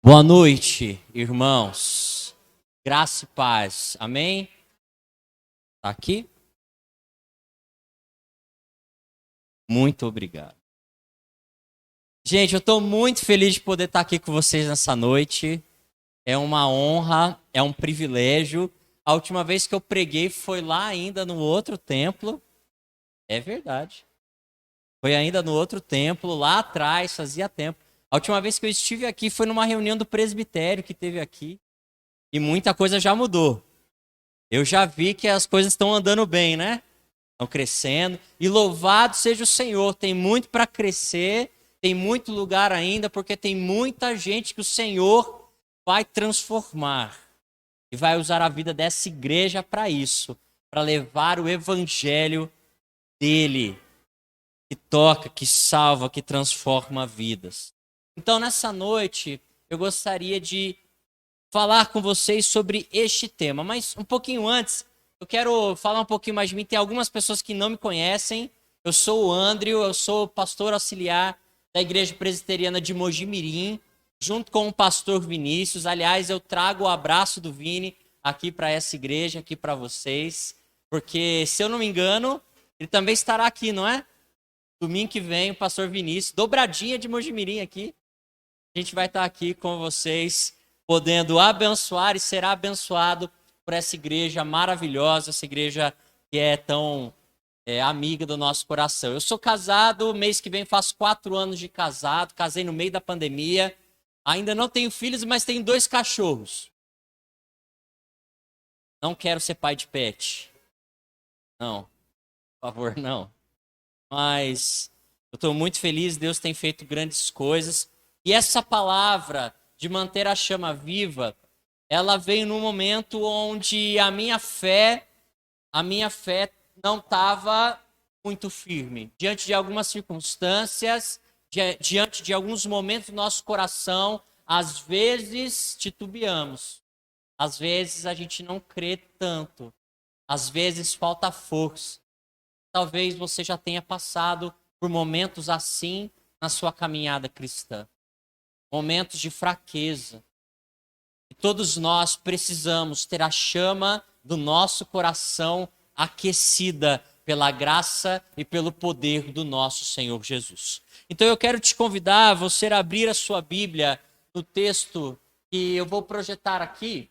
Boa noite, irmãos. Graça e paz. Amém? Tá aqui? Muito obrigado. Gente, eu estou muito feliz de poder estar aqui com vocês nessa noite. É uma honra, é um privilégio. A última vez que eu preguei foi lá ainda no outro templo. É verdade. Foi ainda no outro templo, lá atrás, fazia tempo. A última vez que eu estive aqui foi numa reunião do presbitério que teve aqui. E muita coisa já mudou. Eu já vi que as coisas estão andando bem, né? Estão crescendo. E louvado seja o Senhor. Tem muito para crescer, tem muito lugar ainda, porque tem muita gente que o Senhor vai transformar. E vai usar a vida dessa igreja para isso, para levar o evangelho dele, que toca, que salva, que transforma vidas. Então, nessa noite, eu gostaria de falar com vocês sobre este tema. Mas um pouquinho antes, eu quero falar um pouquinho mais de mim. Tem algumas pessoas que não me conhecem. Eu sou o Andrew, eu sou pastor auxiliar da Igreja Presbiteriana de Mojimirim, junto com o pastor Vinícius. Aliás, eu trago o abraço do Vini aqui para essa igreja, aqui para vocês. Porque, se eu não me engano, ele também estará aqui, não é? Domingo que vem, o pastor Vinícius, dobradinha de Mojimirim aqui. A gente vai estar aqui com vocês, podendo abençoar e ser abençoado por essa igreja maravilhosa, essa igreja que é tão amiga do nosso coração. Eu sou casado, mês que vem faço 4 anos de casado, casei no meio da pandemia, ainda não tenho filhos, mas tenho 2 cachorros. Não quero ser pai de pet. Não, por favor, não. Mas eu estou muito feliz, Deus tem feito grandes coisas. E essa palavra de manter a chama viva, ela veio num momento onde a minha fé não estava muito firme. Diante de algumas circunstâncias, diante de alguns momentos do nosso coração, às vezes titubeamos. Às vezes a gente não crê tanto. Às vezes falta força. Talvez você já tenha passado por momentos assim na sua caminhada cristã. Momentos de fraqueza. E todos nós precisamos ter a chama do nosso coração aquecida pela graça e pelo poder do nosso Senhor Jesus. Então eu quero te convidar a você abrir a sua Bíblia no texto que eu vou projetar aqui.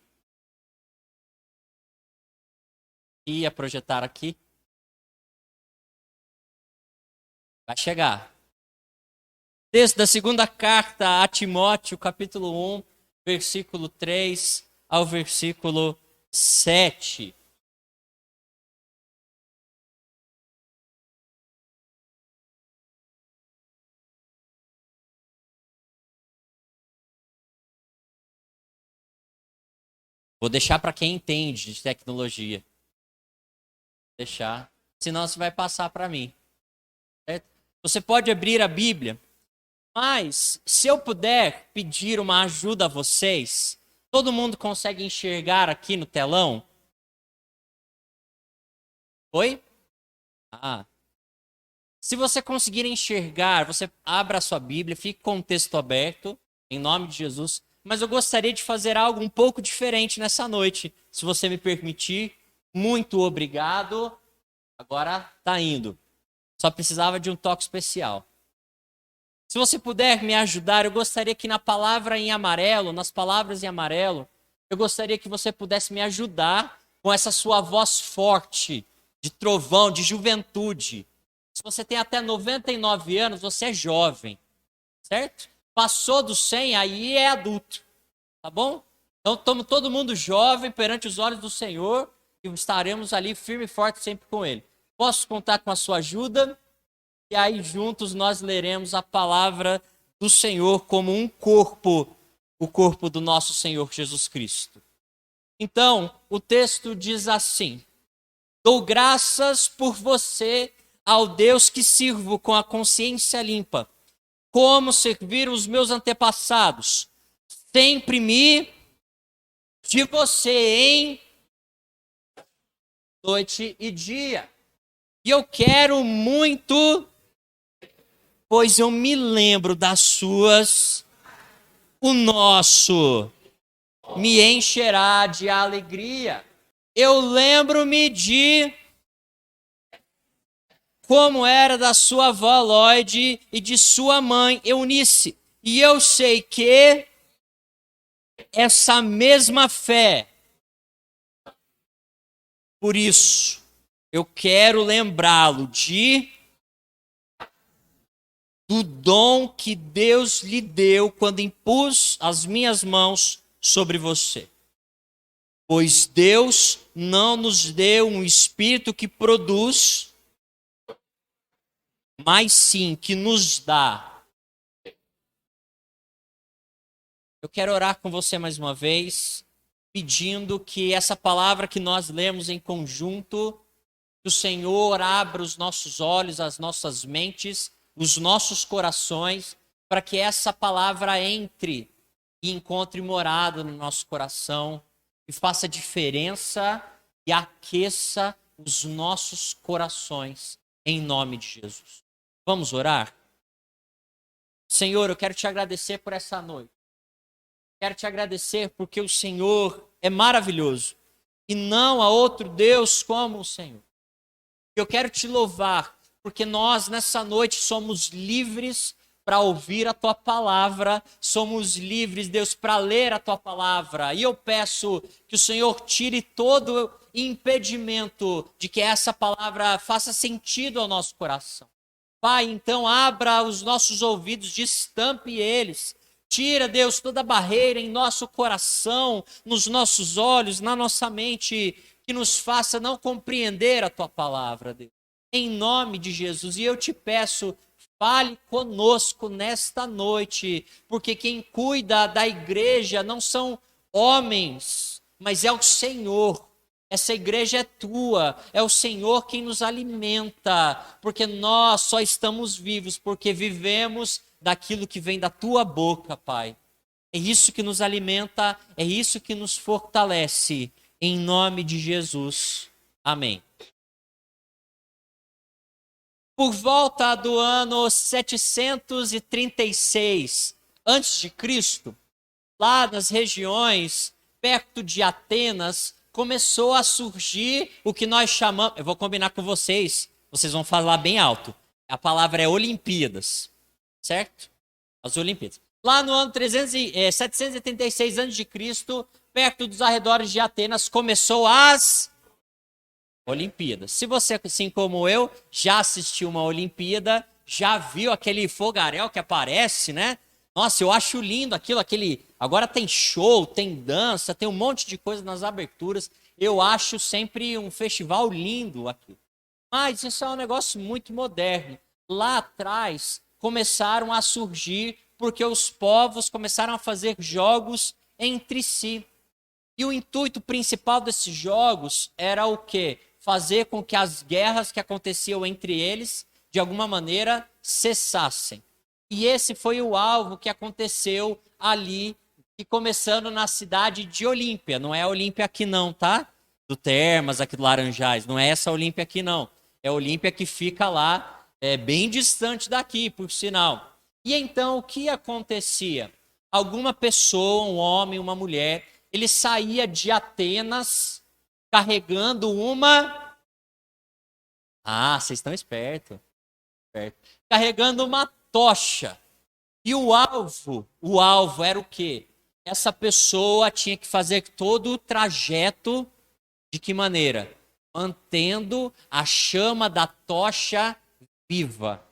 Ia projetar aqui. Vai chegar. Texto da segunda carta a Timóteo, capítulo 1, versículo 3 ao versículo 7. Vou deixar para quem entende de tecnologia. Deixar. Senão você vai passar para mim. Certo? Você pode abrir a Bíblia. Mas, se eu puder pedir uma ajuda a vocês, todo mundo consegue enxergar aqui no telão? Oi? Ah. Se você conseguir enxergar, você abra a sua Bíblia, fique com o texto aberto, em nome de Jesus. Mas eu gostaria de fazer algo um pouco diferente nessa noite, se você me permitir. Muito obrigado. Agora tá indo. Só precisava de um toque especial. Se você puder me ajudar, eu gostaria que na palavra em amarelo, nas palavras em amarelo, eu gostaria que você pudesse me ajudar com essa sua voz forte, de trovão, de juventude. Se você tem até 99 anos, você é jovem, certo? Passou dos 100, aí é adulto, tá bom? Então, estamos todo mundo jovem perante os olhos do Senhor e estaremos ali firme e forte sempre com Ele. Posso contar com a sua ajuda? E aí juntos nós leremos a palavra do Senhor como um corpo, o corpo do nosso Senhor Jesus Cristo. Então, o texto diz assim: dou graças por você ao Deus que sirvo com a consciência limpa, como serviram os meus antepassados. Sempre me de você em noite e dia. E eu quero muito, pois eu me lembro das suas o nosso me encherá de alegria. Eu lembro-me de como era da sua avó Lloyd e de sua mãe Eunice. E eu sei que essa mesma fé, por isso, eu quero lembrá-lo do dom que Deus lhe deu quando impus as minhas mãos sobre você. Pois Deus não nos deu um espírito que produz, mas sim que nos dá. Eu quero orar com você mais uma vez, pedindo que essa palavra que nós lemos em conjunto, que o Senhor abra os nossos olhos, as nossas mentes, os nossos corações, para que essa palavra entre e encontre morada no nosso coração e faça diferença e aqueça os nossos corações, em nome de Jesus. Vamos orar? Senhor, eu quero te agradecer por essa noite. Quero te agradecer porque o Senhor é maravilhoso e não há outro Deus como o Senhor. Eu quero te louvar porque nós nessa noite somos livres para ouvir a tua palavra, somos livres, Deus, para ler a tua palavra. E eu peço que o Senhor tire todo impedimento de que essa palavra faça sentido ao nosso coração. Pai, então abra os nossos ouvidos, destampe eles. Tira, Deus, toda barreira em nosso coração, nos nossos olhos, na nossa mente, que nos faça não compreender a tua palavra, Deus. Em nome de Jesus. E eu te peço, fale conosco nesta noite, porque quem cuida da igreja não são homens, mas é o Senhor. Essa igreja é tua, é o Senhor quem nos alimenta, porque nós só estamos vivos, porque vivemos daquilo que vem da tua boca, Pai. É isso que nos alimenta, é isso que nos fortalece, em nome de Jesus. Amém. Por volta do ano 736 a.C., lá nas regiões perto de Atenas, começou a surgir o que nós chamamos, eu vou combinar com vocês, vocês vão falar bem alto, a palavra é Olimpíadas, certo? As Olimpíadas. Lá no ano 786 a.C., perto dos arredores de Atenas, começou as Olimpíadas. Se você, assim como eu, já assistiu uma Olimpíada, já viu aquele fogaréu que aparece, né? Nossa, eu acho lindo aquilo, agora tem show, tem dança, tem um monte de coisa nas aberturas. Eu acho sempre um festival lindo aqui. Mas isso é um negócio muito moderno. Lá atrás começaram a surgir porque os povos começaram a fazer jogos entre si. E o intuito principal desses jogos era o quê? Fazer com que as guerras que aconteciam entre eles, de alguma maneira, cessassem. E esse foi o alvo que aconteceu ali, e começando na cidade de Olímpia. Não é a Olímpia aqui não, tá? Do Termas, aqui do Laranjais. Não é essa Olímpia aqui não. É a Olímpia que fica lá, bem distante daqui, por sinal. E então, o que acontecia? Alguma pessoa, um homem, uma mulher, ele saía de Atenas carregando uma... Ah, vocês estão espertos. Carregando uma tocha. E o alvo era o quê? Essa pessoa tinha que fazer todo o trajeto de que maneira? Mantendo a chama da tocha viva.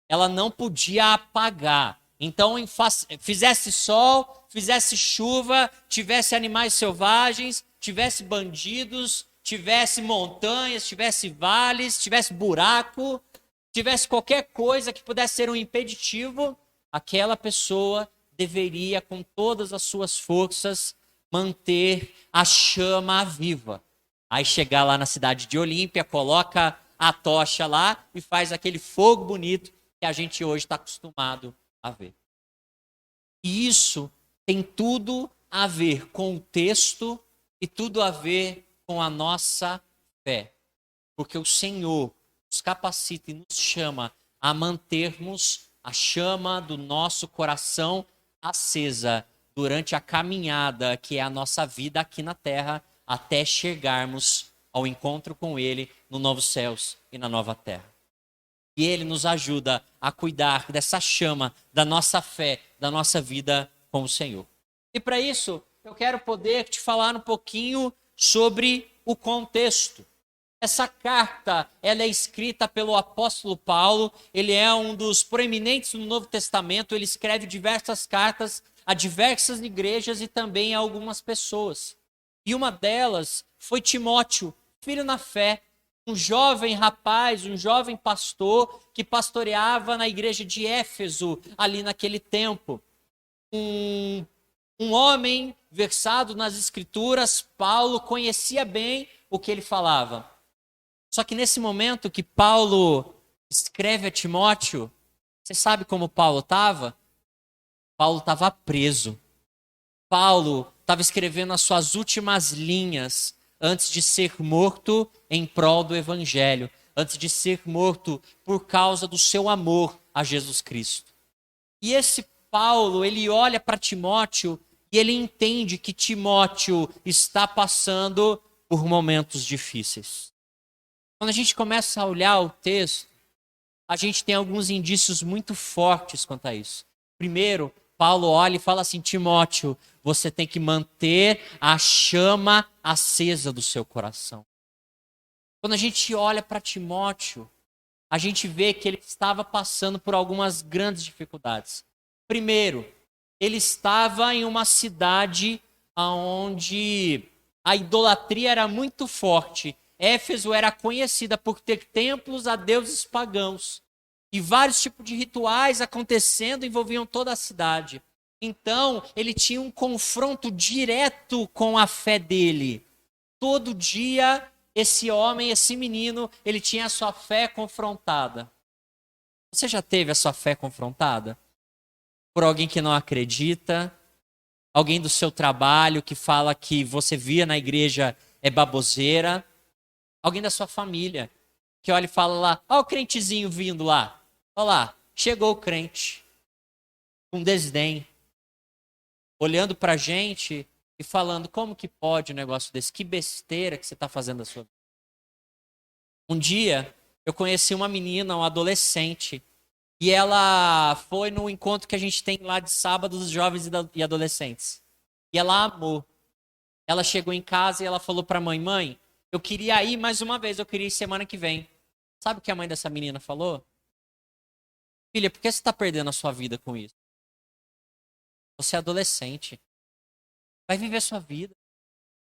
Ela não podia apagar. Então, fizesse sol, fizesse chuva, tivesse animais selvagens, tivesse bandidos, tivesse montanhas, tivesse vales, tivesse buraco, tivesse qualquer coisa que pudesse ser um impeditivo, aquela pessoa deveria, com todas as suas forças, manter a chama viva. Aí chegar lá na cidade de Olímpia, coloca a tocha lá e faz aquele fogo bonito que a gente hoje está acostumado a ver. E isso tem tudo a ver com o texto e tudo a ver com a nossa fé. Porque o Senhor nos capacita e nos chama a mantermos a chama do nosso coração acesa durante a caminhada que é a nossa vida aqui na terra, até chegarmos ao encontro com Ele no novos céus e na nova terra. E Ele nos ajuda a cuidar dessa chama da nossa fé, da nossa vida com o Senhor. E para isso, eu quero poder te falar um pouquinho sobre o contexto. Essa carta, ela é escrita pelo apóstolo Paulo, ele é um dos proeminentes no Novo Testamento, ele escreve diversas cartas a diversas igrejas e também a algumas pessoas. E uma delas foi Timóteo, filho na fé, um jovem rapaz, um jovem pastor que pastoreava na igreja de Éfeso, ali naquele tempo. Um homem versado nas escrituras, Paulo conhecia bem o que ele falava. Só que nesse momento que Paulo escreve a Timóteo, você sabe como Paulo estava? Paulo estava preso. Paulo estava escrevendo as suas últimas linhas antes de ser morto em prol do Evangelho, antes de ser morto por causa do seu amor a Jesus Cristo. E esse Paulo, ele olha para Timóteo e ele entende que Timóteo está passando por momentos difíceis. Quando a gente começa a olhar o texto, a gente tem alguns indícios muito fortes quanto a isso. Primeiro, Paulo olha e fala assim: Timóteo, você tem que manter a chama acesa do seu coração. Quando a gente olha para Timóteo, a gente vê que ele estava passando por algumas grandes dificuldades. Primeiro, ele estava em uma cidade onde a idolatria era muito forte. Éfeso era conhecida por ter templos a deuses pagãos. E vários tipos de rituais acontecendo envolviam toda a cidade. Então, ele tinha um confronto direto com a fé dele. Todo dia, esse homem, esse menino, ele tinha a sua fé confrontada. Você já teve a sua fé confrontada? Por alguém que não acredita? Alguém do seu trabalho que fala que você via na igreja é baboseira? Alguém da sua família que olha e fala lá: ó o crentezinho vindo lá. Olha lá, chegou o crente. Com desdém. Olhando pra gente e falando: como que pode um negócio desse? Que besteira que você está fazendo da sua vida. Um dia, eu conheci uma menina, uma adolescente, e ela foi no encontro que a gente tem lá de sábado dos jovens e adolescentes. E ela amou. Ela chegou em casa e ela falou pra mãe: mãe, eu queria ir mais uma vez, eu queria ir semana que vem. Sabe o que a mãe dessa menina falou? Filha, por que você está perdendo a sua vida com isso? Você é adolescente. Vai viver sua vida.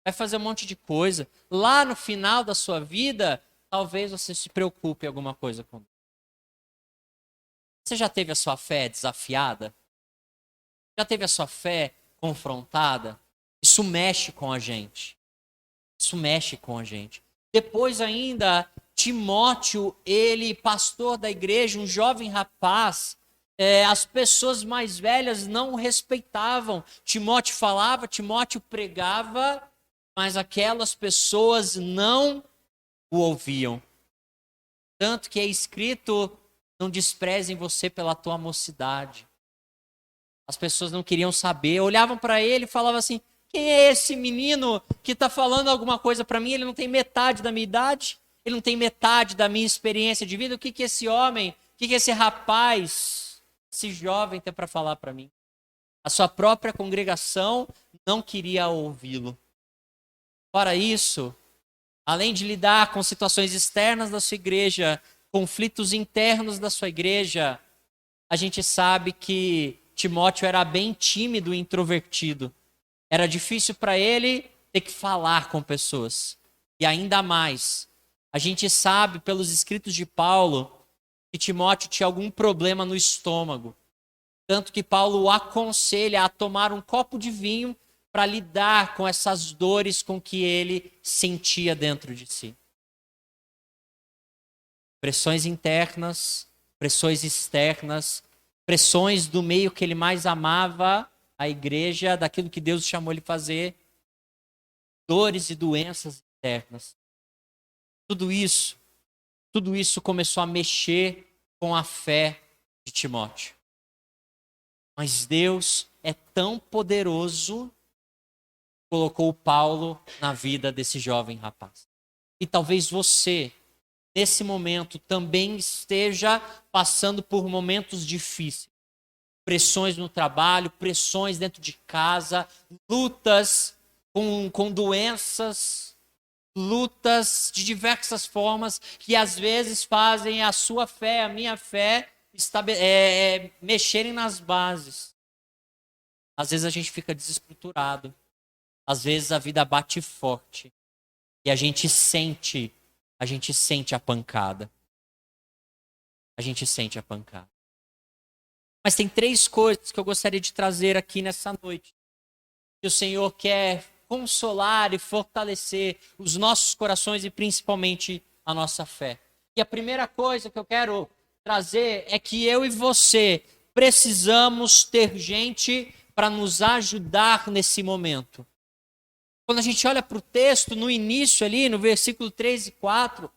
Vai fazer um monte de coisa. Lá no final da sua vida, talvez você se preocupe em alguma coisa com Deus. Você já teve a sua fé desafiada? Já teve a sua fé confrontada? Isso mexe com a gente. Isso mexe com a gente. Depois ainda, Timóteo, ele, pastor da igreja, um jovem rapaz, as pessoas mais velhas não o respeitavam. Timóteo falava, Timóteo pregava, mas aquelas pessoas não o ouviam. Tanto que é escrito: não desprezem você pela tua mocidade. As pessoas não queriam saber, olhavam para ele e falavam assim: quem é esse menino que está falando alguma coisa para mim? Ele não tem metade da minha idade, ele não tem metade da minha experiência de vida. O que esse homem, o que esse rapaz, esse jovem tem para falar para mim? A sua própria congregação não queria ouvi-lo. Fora isso, além de lidar com situações externas da sua igreja, conflitos internos da sua igreja, a gente sabe que Timóteo era bem tímido e introvertido. Era difícil para ele ter que falar com pessoas. E ainda mais, a gente sabe pelos escritos de Paulo que Timóteo tinha algum problema no estômago. Tanto que Paulo o aconselha a tomar um copo de vinho para lidar com essas dores com que ele sentia dentro de si. Pressões internas, pressões externas, pressões do meio que ele mais amava, a igreja, daquilo que Deus chamou ele fazer, dores e doenças internas. Tudo isso começou a mexer com a fé de Timóteo. Mas Deus é tão poderoso, colocou Paulo na vida desse jovem rapaz. E talvez você, nesse momento, também esteja passando por momentos difíceis. Pressões no trabalho, pressões dentro de casa, lutas com doenças, lutas de diversas formas que às vezes fazem a sua fé, a minha fé, mexerem nas bases. Às vezes a gente fica desestruturado, às vezes a vida bate forte e a gente sente a pancada. A gente sente a pancada. Mas tem 3 coisas que eu gostaria de trazer aqui nessa noite. Que o Senhor quer consolar e fortalecer os nossos corações e principalmente a nossa fé. E a primeira coisa que eu quero trazer é que eu e você precisamos ter gente para nos ajudar nesse momento. Quando a gente olha para o texto, no início ali, no versículo 3 e 4,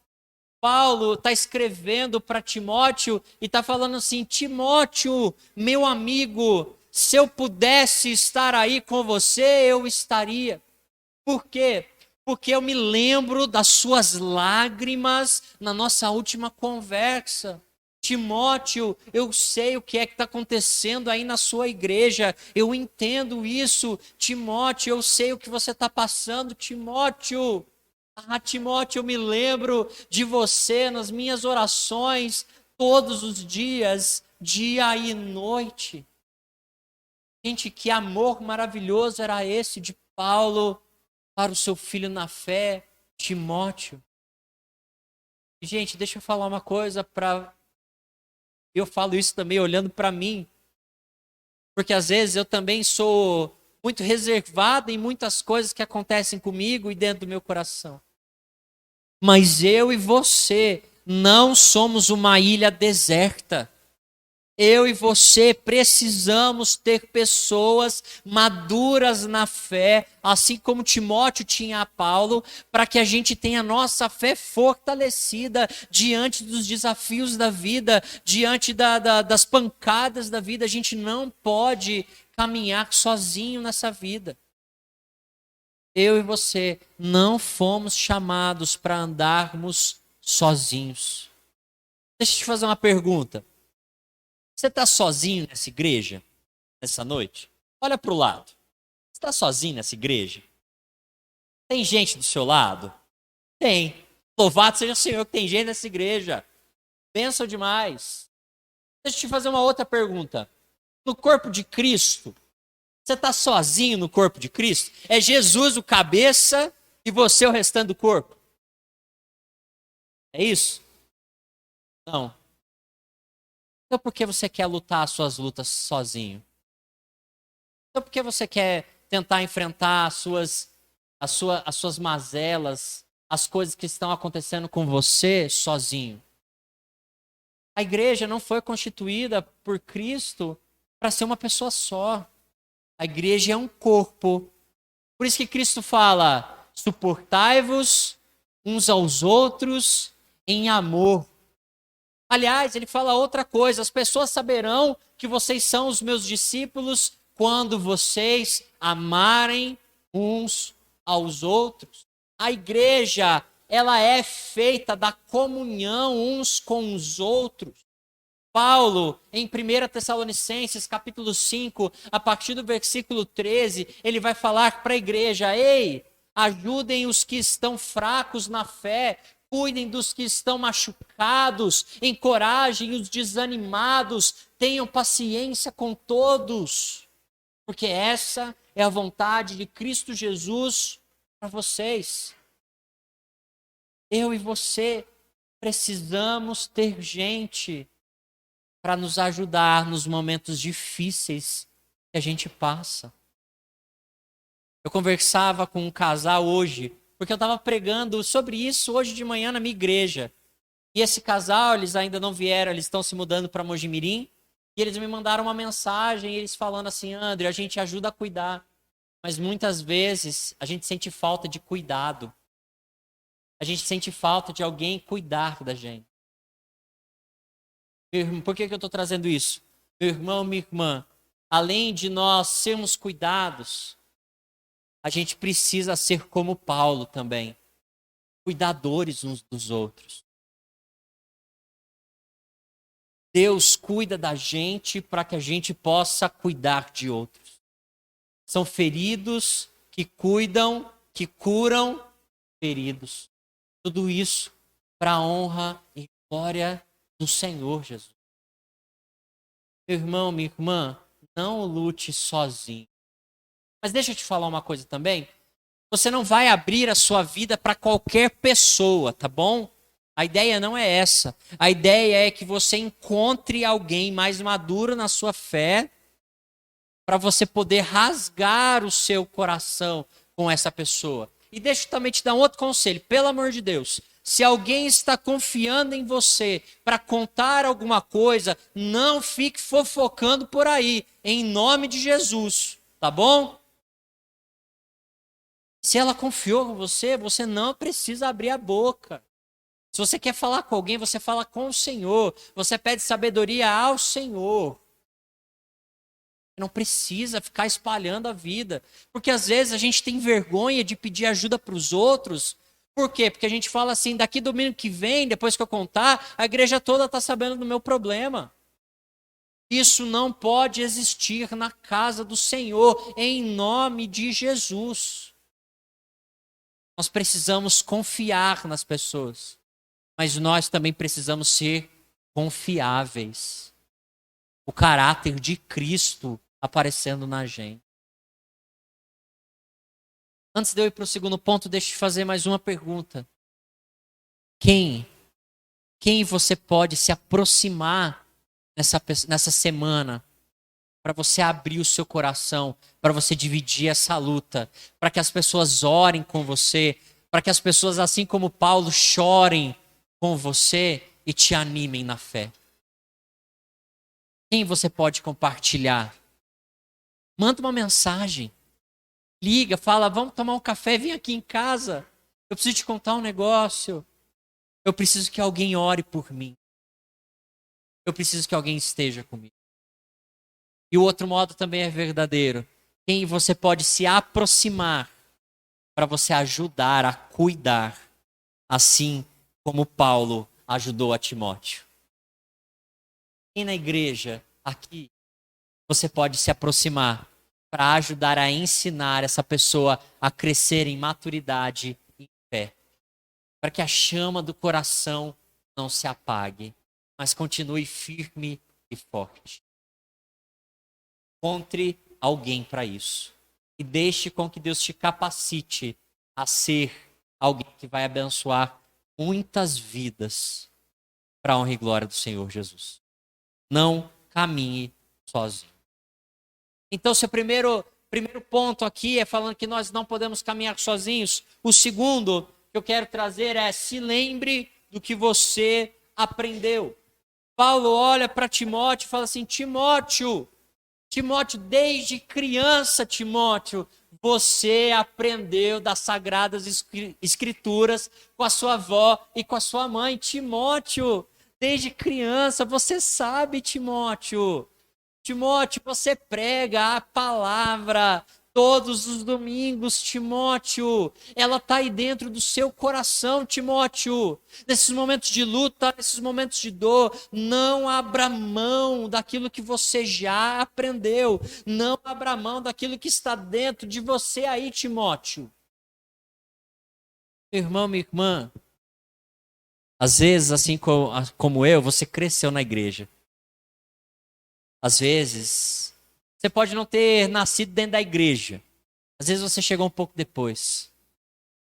Paulo está escrevendo para Timóteo e está falando assim: Timóteo, meu amigo, se eu pudesse estar aí com você, eu estaria. Por quê? Porque eu me lembro das suas lágrimas na nossa última conversa. Timóteo, eu sei o que é que está acontecendo aí na sua igreja, eu entendo isso. Timóteo, eu sei o que você está passando. Timóteo, Timóteo, eu me lembro de você nas minhas orações todos os dias, dia e noite. Gente, que amor maravilhoso era esse de Paulo para o seu filho na fé, Timóteo. Gente, deixa eu falar uma coisa eu falo isso também olhando para mim, porque às vezes eu também sou muito reservado em muitas coisas que acontecem comigo e dentro do meu coração. Mas eu e você não somos uma ilha deserta. Eu e você precisamos ter pessoas maduras na fé, assim como Timóteo tinha a Paulo, para que a gente tenha a nossa fé fortalecida diante dos desafios da vida, diante das pancadas da vida. A gente não pode caminhar sozinho nessa vida. Eu e você não fomos chamados para andarmos sozinhos. Deixa eu te fazer uma pergunta. Você está sozinho nessa igreja, nessa noite? Olha para o lado. Você está sozinho nessa igreja? Tem gente do seu lado? Tem. Louvado seja o Senhor que tem gente nessa igreja. Bênção demais. Deixa eu te fazer uma outra pergunta. No corpo de Cristo, você está sozinho no corpo de Cristo? É Jesus o cabeça e você o restante do corpo? É isso? Não. Então por que você quer lutar as suas lutas sozinho? Então por que você quer tentar enfrentar as suas mazelas, as coisas que estão acontecendo com você sozinho? A igreja não foi constituída por Cristo para ser uma pessoa só. A igreja é um corpo. Por isso que Cristo fala: suportai-vos uns aos outros em amor. Aliás, ele fala outra coisa: as pessoas saberão que vocês são os meus discípulos quando vocês amarem uns aos outros. A igreja, ela é feita da comunhão uns com os outros. Paulo, em 1 Tessalonicenses, capítulo 5, a partir do versículo 13, ele vai falar para a igreja: ei, ajudem os que estão fracos na fé, cuidem dos que estão machucados, encorajem os desanimados, tenham paciência com todos, porque essa é a vontade de Cristo Jesus para vocês. Eu e você precisamos ter gente para nos ajudar nos momentos difíceis que a gente passa. Eu conversava com um casal hoje, porque eu estava pregando sobre isso hoje de manhã na minha igreja. E esse casal, eles ainda não vieram, eles estão se mudando para Mojimirim, e eles me mandaram uma mensagem, eles falando assim: André, a gente ajuda a cuidar, mas muitas vezes a gente sente falta de cuidado. A gente sente falta de alguém cuidar da gente. Por que eu estou trazendo isso? Meu irmão, minha irmã, além de nós sermos cuidados, a gente precisa ser como Paulo também, cuidadores uns dos outros. Deus cuida da gente para que a gente possa cuidar de outros. São feridos que cuidam, que curam feridos. Tudo isso para a honra e glória do Senhor Jesus. Meu irmão, minha irmã, não lute sozinho. Mas deixa eu te falar uma coisa também. Você não vai abrir a sua vida para qualquer pessoa, tá bom? A ideia não é essa. A ideia é que você encontre alguém mais maduro na sua fé para você poder rasgar o seu coração com essa pessoa. E deixa eu também te dar um outro conselho. Pelo amor de Deus, se alguém está confiando em você para contar alguma coisa, não fique fofocando por aí, em nome de Jesus, tá bom? Se ela confiou em você, você não precisa abrir a boca. Se você quer falar com alguém, você fala com o Senhor. Você pede sabedoria ao Senhor. Não precisa ficar espalhando a vida. Porque às vezes a gente tem vergonha de pedir ajuda para os outros. Por quê? Porque a gente fala assim, daqui domingo que vem, depois que eu contar, a igreja toda está sabendo do meu problema. Isso não pode existir na casa do Senhor, em nome de Jesus. Nós precisamos confiar nas pessoas. Mas nós também precisamos ser confiáveis. O caráter de Cristo aparecendo na gente. Antes de eu ir para o segundo ponto, deixa eu te fazer mais uma pergunta. Quem você pode se aproximar nessa semana para você abrir o seu coração, para você dividir essa luta, para que as pessoas orem com você, para que as pessoas, assim como Paulo, chorem com você e te animem na fé? Quem você pode compartilhar? Manda uma mensagem. Liga, fala, vamos tomar um café, vem aqui em casa. Eu preciso te contar um negócio. Eu preciso que alguém ore por mim. Eu preciso que alguém esteja comigo. E o outro modo também é verdadeiro. Quem você pode se aproximar para você ajudar a cuidar, assim como Paulo ajudou a Timóteo. E na igreja, aqui, você pode se aproximar para ajudar a ensinar essa pessoa a crescer em maturidade e fé. Para que a chama do coração não se apague, mas continue firme e forte. Encontre alguém para isso. E deixe com que Deus te capacite a ser alguém que vai abençoar muitas vidas para a honra e glória do Senhor Jesus. Não caminhe sozinho. Então, seu primeiro ponto aqui é falando que nós não podemos caminhar sozinhos. O segundo que eu quero trazer é: se lembre do que você aprendeu. Paulo olha para Timóteo e fala assim: Timóteo, desde criança, Timóteo, você aprendeu das Sagradas Escrituras com a sua avó e com a sua mãe. Timóteo, desde criança, você sabe, Timóteo. Timóteo, você prega a palavra todos os domingos, Timóteo. Ela está aí dentro do seu coração, Timóteo. Nesses momentos de luta, nesses momentos de dor, não abra mão daquilo que você já aprendeu. Não abra mão daquilo que está dentro de você aí, Timóteo. Meu irmão, minha irmã, às vezes, assim como eu, você cresceu na igreja. Às vezes, você pode não ter nascido dentro da igreja. Às vezes você chegou um pouco depois.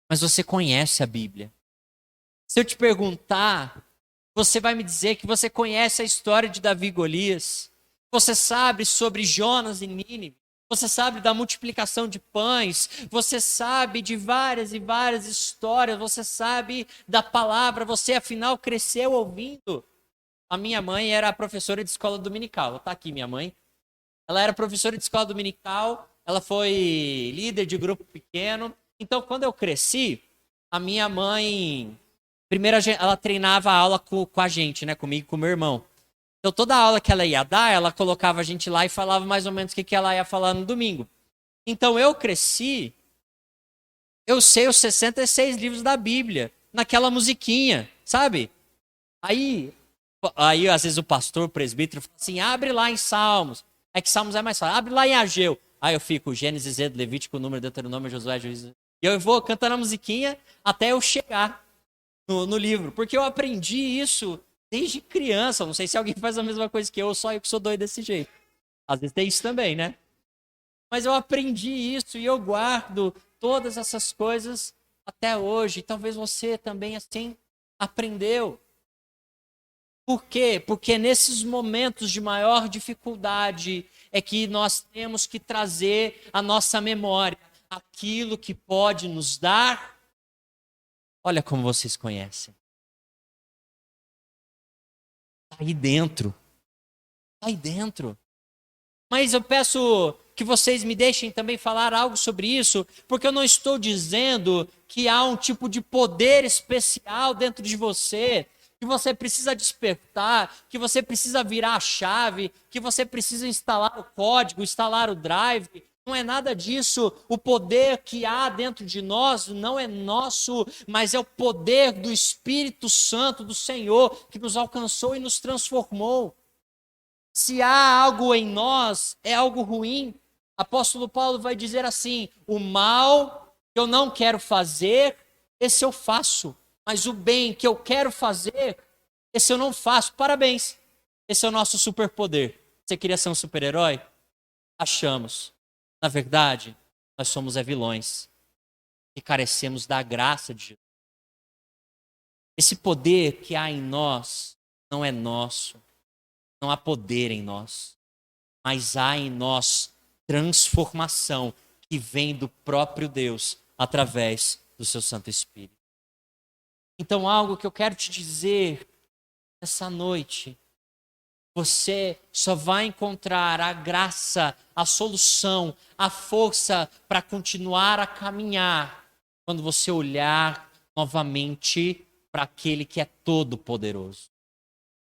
Mas você conhece a Bíblia. Se eu te perguntar, você vai me dizer que você conhece a história de Davi e Golias. Você sabe sobre Jonas e Nínive. Você sabe da multiplicação de pães. Você sabe de várias e várias histórias. Você sabe da palavra. Você, afinal, cresceu ouvindo. A minha mãe era professora de escola dominical. Está aqui minha mãe. Ela era professora de escola dominical. Ela foi líder de grupo pequeno. Então, quando eu cresci, a minha mãe... Primeiro, ela treinava a aula com a gente, né? Comigo e com o meu irmão. Então, toda aula que ela ia dar, ela colocava a gente lá e falava mais ou menos o que ela ia falar no domingo. Então, eu cresci, eu sei os 66 livros da Bíblia, naquela musiquinha, sabe? Aí, às vezes, o pastor, o presbítero, fala assim, abre lá em Salmos. É que Salmos é mais fácil. Abre lá em Ageu. Aí eu fico, Gênesis, Êxodo, Levítico, Número, Deuteronômio, Josué, Juízes. E eu vou cantando a musiquinha até eu chegar no livro. Porque eu aprendi isso desde criança. Não sei se alguém faz a mesma coisa que eu, ou só eu que sou doido desse jeito. Às vezes tem isso também, né? Mas eu aprendi isso e eu guardo todas essas coisas até hoje. Talvez você também assim aprendeu. Por quê? Porque nesses momentos de maior dificuldade é que nós temos que trazer à nossa memória aquilo que pode nos dar. Olha como vocês conhecem. Está aí dentro. Está aí dentro. Mas eu peço que vocês me deixem também falar algo sobre isso, porque eu não estou dizendo que há um tipo de poder especial dentro de você, que você precisa despertar, que você precisa virar a chave, que você precisa instalar o código, instalar o drive. Não é nada disso. O poder que há dentro de nós não é nosso, mas é o poder do Espírito Santo do Senhor que nos alcançou e nos transformou. Se há algo em nós, é algo ruim. Apóstolo Paulo vai dizer assim: o mal que eu não quero fazer, esse eu faço. Mas o bem que eu quero fazer, esse eu não faço. Parabéns. Esse é o nosso superpoder. Você queria ser um super-herói? Achamos. Na verdade, nós somos vilões. E carecemos da graça de Jesus. Esse poder que há em nós não é nosso. Não há poder em nós. Mas há em nós transformação que vem do próprio Deus através do seu Santo Espírito. Então, algo que eu quero te dizer essa noite, você só vai encontrar a graça, a solução, a força para continuar a caminhar quando você olhar novamente para aquele que é todo-poderoso.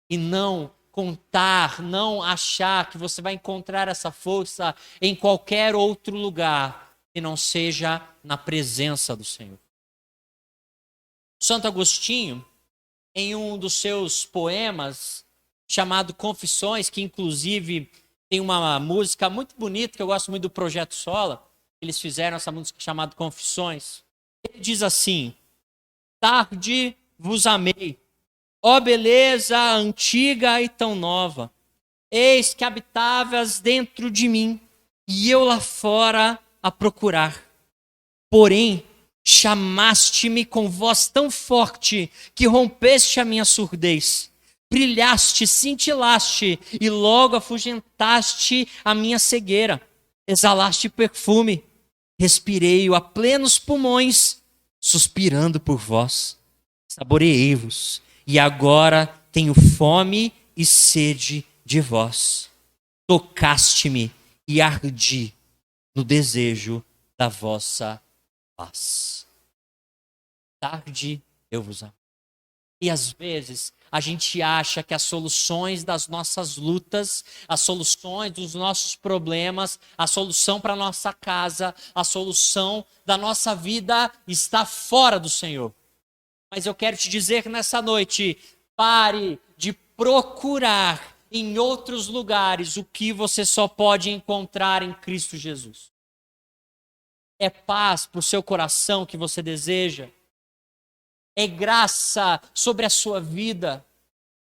E não contar, não achar que você vai encontrar essa força em qualquer outro lugar que não seja na presença do Senhor. Santo Agostinho, em um dos seus poemas chamado Confissões, que inclusive tem uma música muito bonita, que eu gosto muito do Projeto Sola, eles fizeram essa música chamada Confissões. Ele diz assim: tarde vos amei, ó beleza antiga e tão nova, eis que habitavas dentro de mim, e eu lá fora a procurar. Porém, chamaste-me com voz tão forte que rompeste a minha surdez. Brilhaste, cintilaste e logo afugentaste a minha cegueira. Exalaste perfume, respirei-o a plenos pulmões, suspirando por vós. Saboreei-vos e agora tenho fome e sede de vós. Tocaste-me e ardi no desejo da vossa paz. Tarde eu vos amo. E às vezes a gente acha que as soluções das nossas lutas, as soluções dos nossos problemas, a solução para a nossa casa, a solução da nossa vida está fora do Senhor. Mas eu quero te dizer nessa noite, pare de procurar em outros lugares o que você só pode encontrar em Cristo Jesus. É paz para o seu coração que você deseja. É graça sobre a sua vida.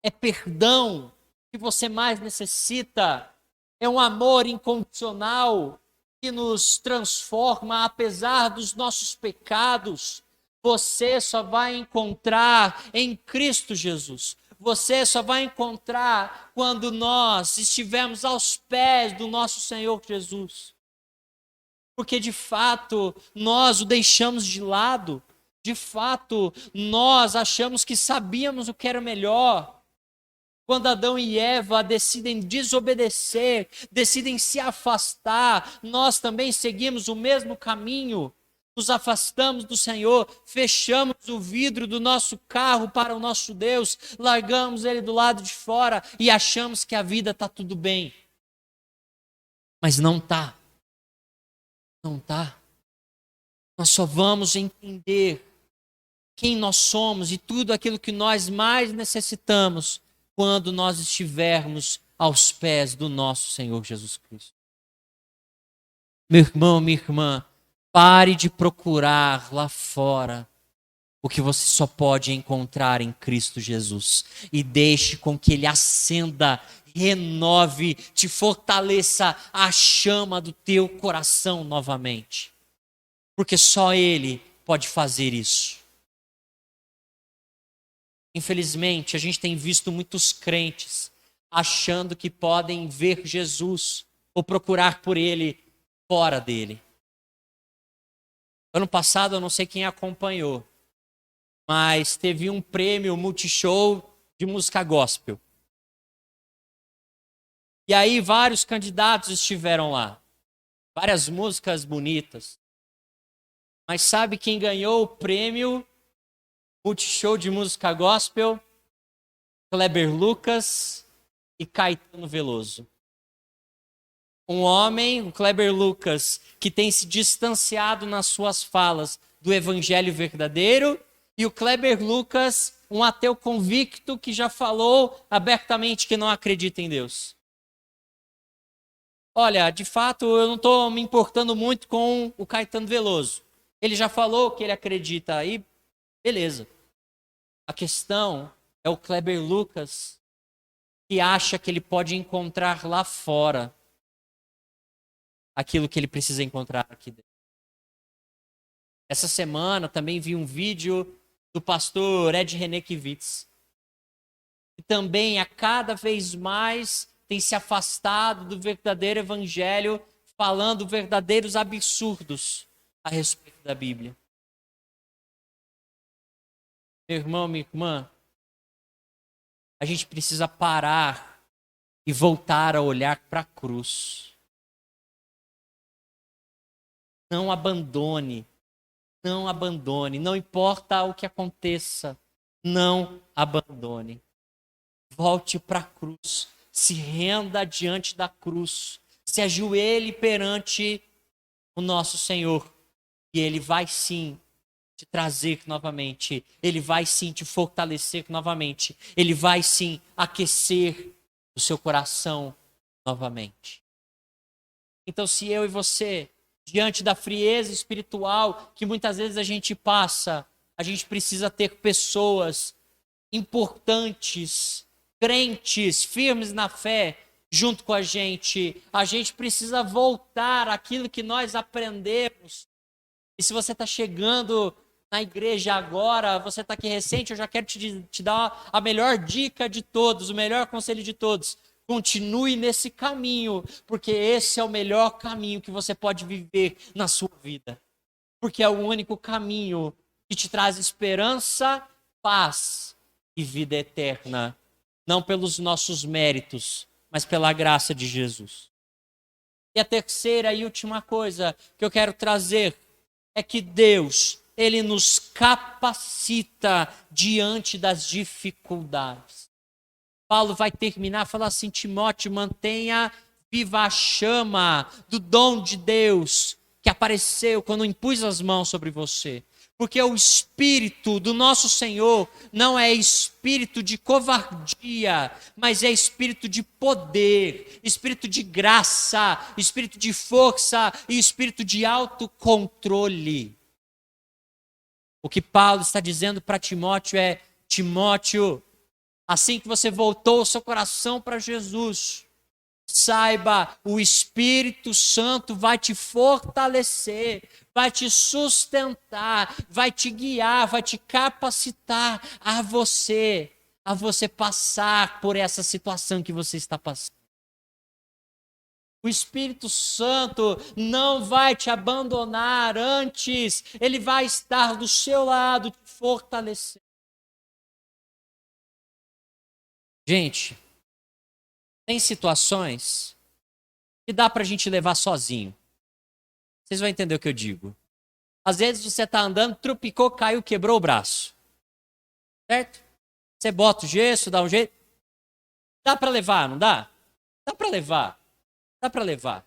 É perdão que você mais necessita. É um amor incondicional que nos transforma apesar dos nossos pecados. Você só vai encontrar em Cristo Jesus. Você só vai encontrar quando nós estivermos aos pés do nosso Senhor Jesus. Porque de fato nós o deixamos de lado. De fato, nós achamos que sabíamos o que era melhor. Quando Adão e Eva decidem desobedecer, decidem se afastar, nós também seguimos o mesmo caminho. nos afastamos do Senhor, fechamos o vidro do nosso carro para o nosso Deus, largamos ele do lado de fora e achamos que a vida está tudo bem. Mas não está. Não está. Nós só vamos entender quem nós somos e tudo aquilo que nós mais necessitamos quando nós estivermos aos pés do nosso Senhor Jesus Cristo. Meu irmão, minha irmã, pare de procurar lá fora o que você só pode encontrar em Cristo Jesus e deixe com que Ele acenda, renove, te fortaleça a chama do teu coração novamente. Porque só Ele pode fazer isso. Infelizmente, a gente tem visto muitos crentes achando que podem ver Jesus ou procurar por Ele fora dele. Ano passado, eu não sei quem acompanhou, mas teve um prêmio Multishow de música gospel. E aí vários candidatos estiveram lá. Várias músicas bonitas. Mas sabe quem ganhou o prêmio Multishow de música gospel? Kleber Lucas e Caetano Veloso. Um homem, o Kleber Lucas, que tem se distanciado nas suas falas do evangelho verdadeiro, e o Kleber Lucas, um ateu convicto que já falou abertamente que não acredita em Deus. Olha, de fato, eu não estou me importando muito com o Caetano Veloso. Ele já falou que ele acredita aí, beleza. A questão é o Kleber Lucas, que acha que ele pode encontrar lá fora aquilo que ele precisa encontrar aqui dentro. Essa semana também vi um vídeo do pastor Ed René Kivitz, que também a cada vez mais tem se afastado do verdadeiro evangelho, falando verdadeiros absurdos a respeito da Bíblia. Meu irmão, minha irmã, a gente precisa parar e voltar a olhar para a cruz. Não abandone, não abandone, não importa o que aconteça, não abandone. Volte para a cruz, se renda diante da cruz, se ajoelhe perante o nosso Senhor, e Ele vai sim te trazer novamente, Ele vai sim te fortalecer novamente, Ele vai sim aquecer o seu coração novamente. Então, se eu e você, diante da frieza espiritual que muitas vezes a gente passa, a gente precisa ter pessoas importantes, crentes, firmes na fé, junto com a gente. A gente precisa voltar àquilo que nós aprendemos. E se você está chegando na igreja agora, você está aqui recente, eu já quero te dar a melhor dica de todos, o melhor conselho de todos. Continue nesse caminho, porque esse é o melhor caminho que você pode viver na sua vida. Porque é o único caminho que te traz esperança, paz e vida eterna. Não pelos nossos méritos, mas pela graça de Jesus. E a terceira e última coisa que eu quero trazer é que Deus, Ele nos capacita diante das dificuldades. Paulo vai terminar falando assim: Timóteo, mantenha viva a chama do dom de Deus que apareceu quando impus as mãos sobre você. Porque o espírito do nosso Senhor não é espírito de covardia, mas é espírito de poder, espírito de graça, espírito de força e espírito de autocontrole. O que Paulo está dizendo para Timóteo é: Timóteo, assim que você voltou o seu coração para Jesus, saiba, o Espírito Santo vai te fortalecer, vai te sustentar, vai te guiar, vai te capacitar a você passar por essa situação que você está passando. O Espírito Santo não vai te abandonar, antes ele vai estar do seu lado, te fortalecer. Gente, tem situações que dá para a gente levar sozinho. Vocês vão entender o que eu digo. Às vezes você está andando, trupicou, caiu, quebrou o braço. Certo? Você bota o gesso, dá um jeito. Dá para levar, não dá? Dá para levar. Dá para levar.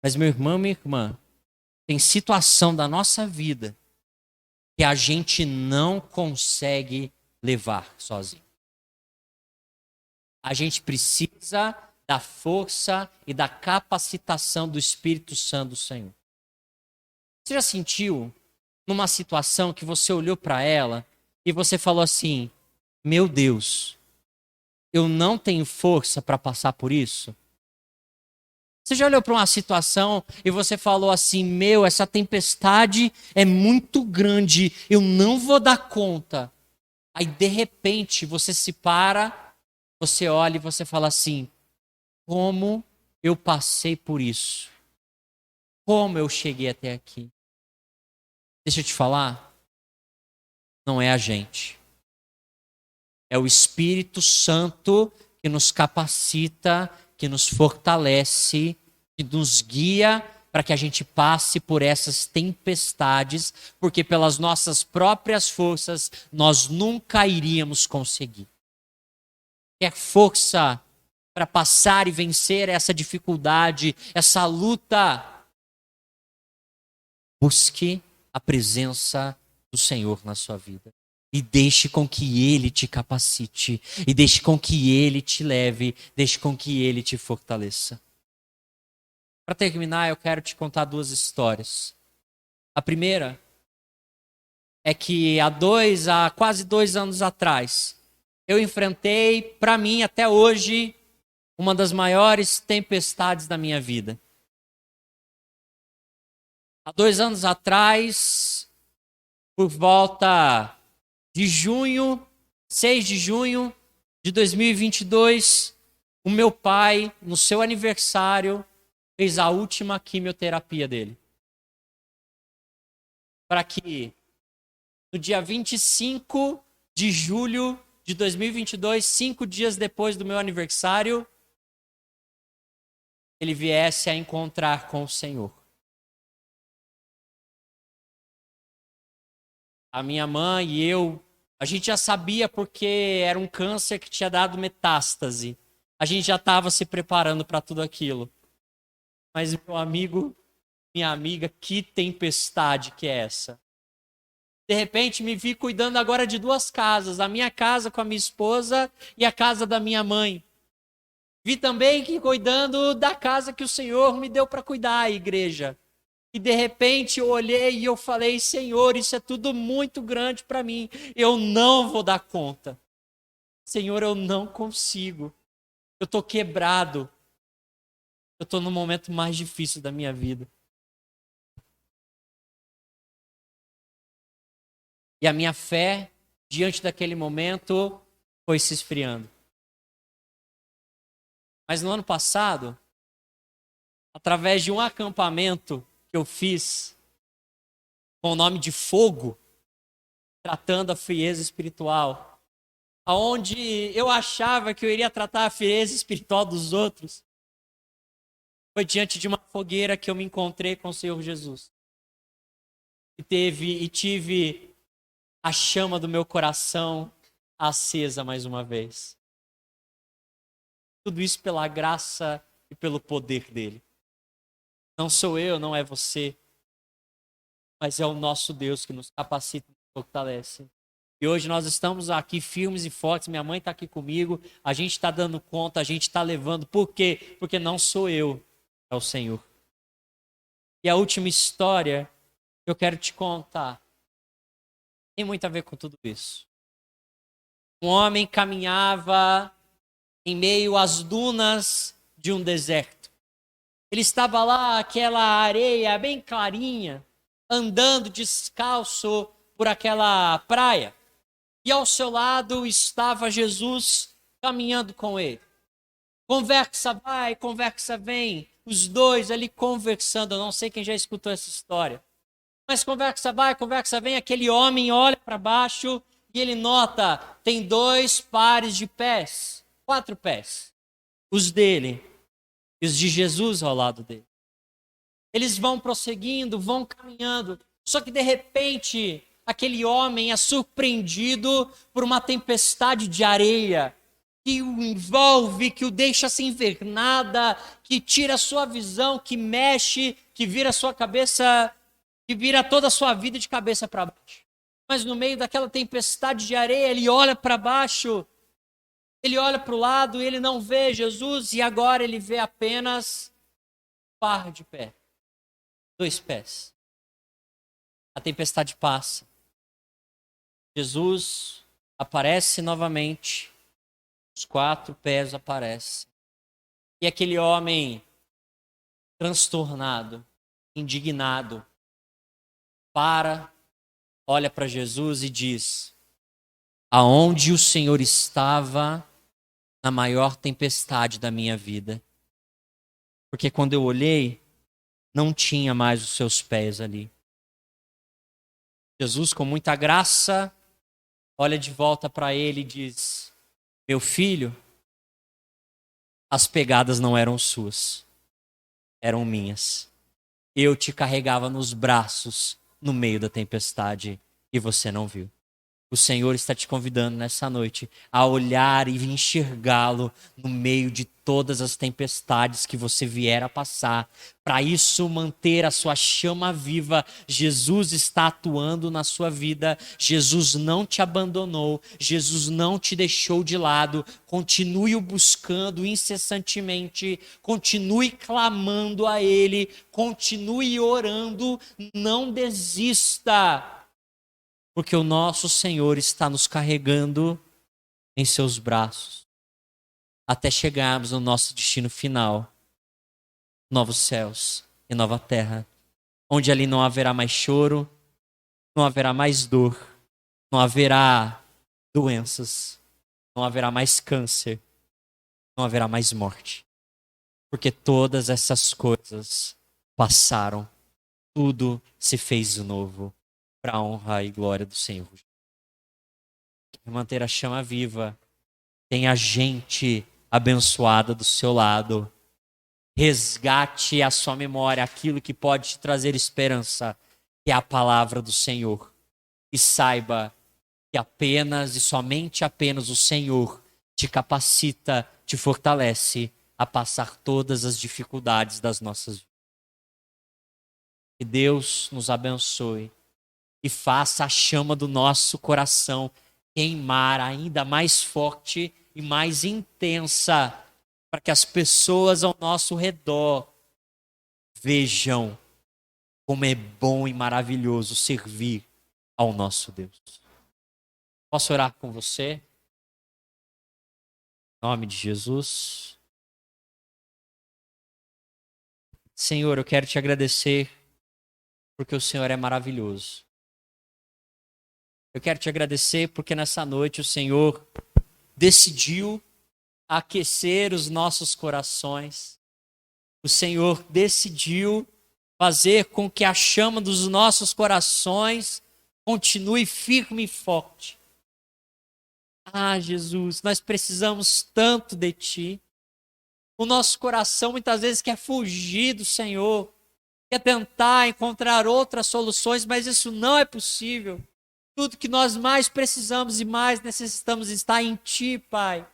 Mas meu irmão, minha irmã, tem situação da nossa vida que a gente não consegue levar sozinho. A gente precisa da força e da capacitação do Espírito Santo do Senhor. Você já sentiu numa situação que você olhou para ela e você falou assim: meu Deus, eu não tenho força para passar por isso? Você já olhou para uma situação e você falou assim: meu, essa tempestade é muito grande, eu não vou dar conta. Aí de repente você se para, você olha e você fala assim: como eu passei por isso? Como eu cheguei até aqui? Deixa eu te falar, não é a gente. É o Espírito Santo que nos capacita, que nos fortalece, que nos guia para que a gente passe por essas tempestades, porque pelas nossas próprias forças nós nunca iríamos conseguir. Quer força para passar e vencer essa dificuldade, essa luta? Busque a presença do Senhor na sua vida. E deixe com que Ele te capacite. E deixe com que Ele te leve. Deixe com que Ele te fortaleça. Para terminar, eu quero te contar duas histórias. A primeira é que há quase 2 anos atrás, eu enfrentei, para mim, até hoje, uma das maiores tempestades da minha vida. Há 2 anos atrás, por volta de junho, 6 de junho de 2022, o meu pai, no seu aniversário, fez a última quimioterapia dele. Para que no dia 25 de julho de 2022, 5 dias depois do meu aniversário, ele viesse a encontrar com o Senhor. A minha mãe e eu, a gente já sabia porque era um câncer que tinha dado metástase. A gente já estava se preparando para tudo aquilo. Mas meu amigo, minha amiga, que tempestade que é essa? De repente me vi cuidando agora de 2 casas, a minha casa com a minha esposa e a casa da minha mãe. Vi também que cuidando da casa que o Senhor me deu para cuidar, a igreja. E de repente eu olhei e eu falei: Senhor, isso é tudo muito grande para mim. Eu não vou dar conta. Senhor, eu não consigo. Eu estou quebrado. Eu estou no momento mais difícil da minha vida. E a minha fé, diante daquele momento, foi se esfriando. Mas no ano passado, através de um acampamento que eu fiz, com o nome de Fogo, tratando a frieza espiritual, aonde eu achava que eu iria tratar a frieza espiritual dos outros, foi diante de uma fogueira que eu me encontrei com o Senhor Jesus. E tive a chama do meu coração acesa mais uma vez. Tudo isso pela graça e pelo poder dele. Não sou eu, não é você, mas é o nosso Deus que nos capacita e nos fortalece. E hoje nós estamos aqui firmes e fortes, minha mãe está aqui comigo, a gente está dando conta, a gente está levando. Por quê? Porque não sou eu, é o Senhor. E a última história que eu quero te contar tem muito a ver com tudo isso. Um homem caminhava em meio às dunas de um deserto. Ele estava lá, aquela areia bem clarinha, andando descalço por aquela praia. E ao seu lado estava Jesus caminhando com ele. Conversa vai, conversa vem. Os dois ali conversando. Eu não sei quem já escutou essa história. Mas conversa vai, conversa vem. Aquele homem olha para baixo e ele nota, tem 2 pares de pés. 4 pés. Os dele e os de Jesus ao lado dele. Eles vão prosseguindo, vão caminhando. Só que de repente, aquele homem é surpreendido por uma tempestade de areia que o envolve, que o deixa sem ver nada, que tira a sua visão, que mexe, que vira a sua cabeça, que vira toda a sua vida de cabeça para baixo. Mas no meio daquela tempestade de areia, ele olha para baixo, ele olha para o lado e ele não vê Jesus, e agora ele vê apenas um par de pés, 2 pés. A tempestade passa. Jesus aparece novamente, os 4 pés aparecem. E aquele homem transtornado, indignado, olha para Jesus e diz: aonde o Senhor estava na maior tempestade da minha vida? Porque quando eu olhei, não tinha mais os seus pés ali. Jesus, com muita graça, olha de volta para ele e diz: meu filho, as pegadas não eram suas, eram minhas. Eu te carregava nos braços no meio da tempestade e você não viu. O Senhor está te convidando nessa noite a olhar e enxergá-lo no meio de todas as tempestades que você vier a passar. Para isso, manter a sua chama viva. Jesus está atuando na sua vida. Jesus não te abandonou. Jesus não te deixou de lado. Continue o buscando incessantemente. Continue clamando a Ele. Continue orando. Não desista. Porque o nosso Senhor está nos carregando em seus braços até chegarmos no nosso destino final, novos céus e nova terra, onde ali não haverá mais choro, não haverá mais dor, não haverá doenças, não haverá mais câncer, não haverá mais morte. Porque todas essas coisas passaram, tudo se fez novo. Para a honra e glória do Senhor. Manter a chama viva. Tenha gente abençoada do seu lado. Resgate a sua memória aquilo que pode te trazer esperança, que é a palavra do Senhor. E saiba que apenas e somente apenas o Senhor te capacita, te fortalece a passar todas as dificuldades das nossas vidas. Que Deus nos abençoe e faça a chama do nosso coração queimar ainda mais forte e mais intensa, para que as pessoas ao nosso redor vejam como é bom e maravilhoso servir ao nosso Deus. Posso orar com você? Em nome de Jesus. Senhor, eu quero te agradecer porque o Senhor é maravilhoso. Eu quero te agradecer porque nessa noite o Senhor decidiu aquecer os nossos corações. O Senhor decidiu fazer com que a chama dos nossos corações continue firme e forte. Ah, Jesus, nós precisamos tanto de Ti. O nosso coração muitas vezes quer fugir do Senhor, quer tentar encontrar outras soluções, mas isso não é possível. Tudo que nós mais precisamos e mais necessitamos está em Ti, Pai.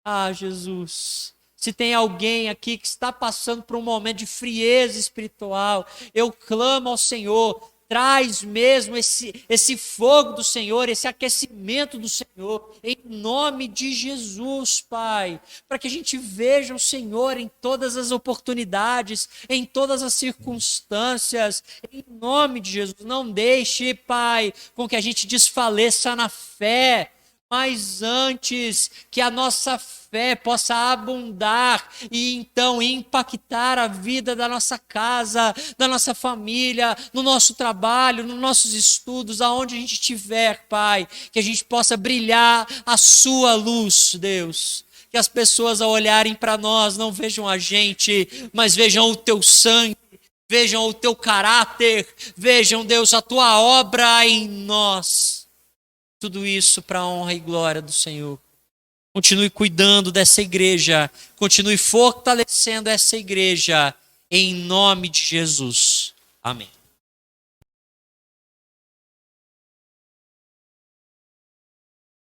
Ah, Jesus, se tem alguém aqui que está passando por um momento de frieza espiritual, eu clamo ao Senhor, traz mesmo esse fogo do Senhor, esse aquecimento do Senhor, em nome de Jesus, Pai, para que a gente veja o Senhor em todas as oportunidades, em todas as circunstâncias, em nome de Jesus. Não deixe, Pai, com que a gente desfaleça na fé, mas antes que a nossa fé possa abundar e então impactar a vida da nossa casa, da nossa família, no nosso trabalho, nos nossos estudos, aonde a gente estiver, Pai, que a gente possa brilhar a sua luz, Deus. Que as pessoas ao olharem para nós não vejam a gente, mas vejam o teu sangue, vejam o teu caráter, vejam, Deus, a tua obra em nós. Tudo isso para a honra e glória do Senhor. Continue cuidando dessa igreja. Continue fortalecendo essa igreja. em nome de Jesus. Amém.